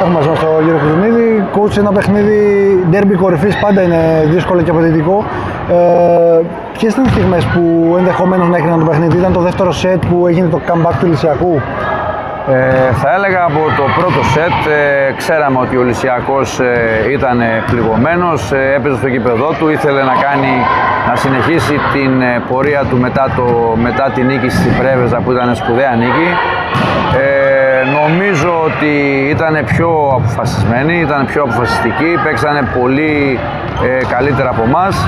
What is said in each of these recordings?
Έχουμε μαζί μας τον κύριο Κουδουνίδη. Coach, ένα παιχνίδι ντέρμπι κορυφής πάντα είναι δύσκολο και απαιτητικό. Ποιες ήταν οι στιγμές που ενδεχομένως να έκριναν το παιχνίδι? Ήταν το δεύτερο σετ που έγινε το comeback του Ηλυσιακού? Θα έλεγα από το πρώτο σετ ξέραμε ότι ο Ηλυσιακός ήταν πληγωμένος, έπαιζε στο γήπεδό του, ήθελε να συνεχίσει την πορεία του μετά τη νίκη στη Πρέβεζα που ήταν σπουδαία νίκη. Νομίζω ότι ήταν πιο αποφασισμένοι, ήταν πιο αποφασιστικοί, παίξανε πολύ καλύτερα από εμάς.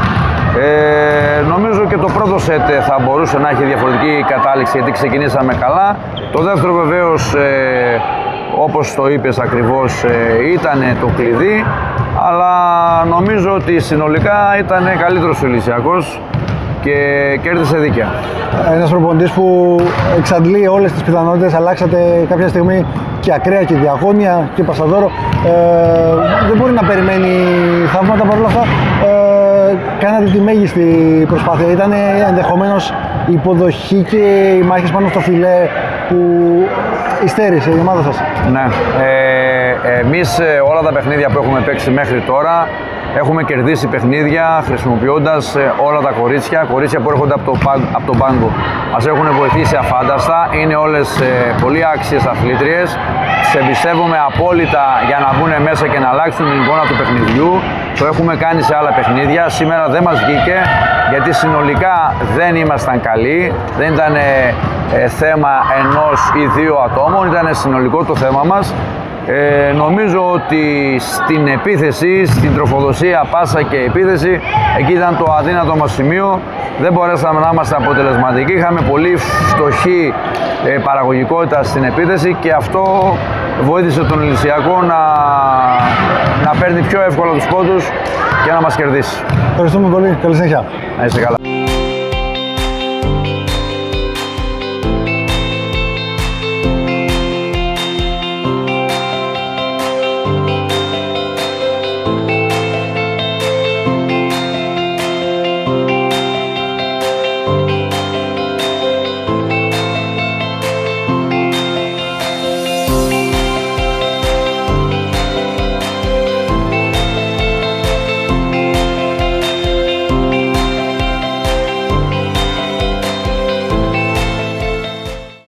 Νομίζω και το πρώτο σετ θα μπορούσε να έχει διαφορετική κατάληξη γιατί ξεκινήσαμε καλά. Το δεύτερο βεβαίως, όπως το είπες ακριβώς, ήταν το κλειδί, αλλά νομίζω ότι συνολικά ήταν καλύτερος ο Ηλυσιακός και κέρδισε δίκαια. Ένας προπονητής που εξαντλεί όλες τις πιθανότητες, αλλάξατε κάποια στιγμή και ακραία και διαγώνια και πασαδόρο. Δεν μπορεί να περιμένει θαύματα, παρόλα αυτά κάνατε τη μέγιστη προσπάθεια. Ήταν ενδεχομένως η υποδοχή και οι μάχες πάνω στο φιλέ που υστέρησε η ομάδα σας? Ναι, εμείς όλα τα παιχνίδια που έχουμε παίξει μέχρι τώρα έχουμε κερδίσει παιχνίδια χρησιμοποιώντας όλα τα κορίτσια που έρχονται από τον πάγκο. Μας έχουν βοηθήσει αφάνταστα, είναι όλες πολύ άξιες αθλήτριες. Τις εμπιστεύομαι απόλυτα για να μπουν μέσα και να αλλάξουν την εικόνα του παιχνιδιού. Το έχουμε κάνει σε άλλα παιχνίδια. Σήμερα δεν μας βγήκε γιατί συνολικά δεν ήμασταν καλοί. Δεν ήταν θέμα ενός ή δύο ατόμων, ήταν συνολικό το θέμα μας. Νομίζω ότι στην επίθεση, στην τροφοδοσία, πάσα και επίθεση, εκεί ήταν το αδύνατο μας σημείο. Δεν μπορέσαμε να είμαστε αποτελεσματικοί, είχαμε πολύ φτωχή παραγωγικότητα στην επίθεση και αυτό βοήθησε τον Ηλυσιακό να παίρνει πιο εύκολα τους πόντους και να μας κερδίσει. Ευχαριστούμε πολύ, καλή συνέχεια. Να είστε καλά.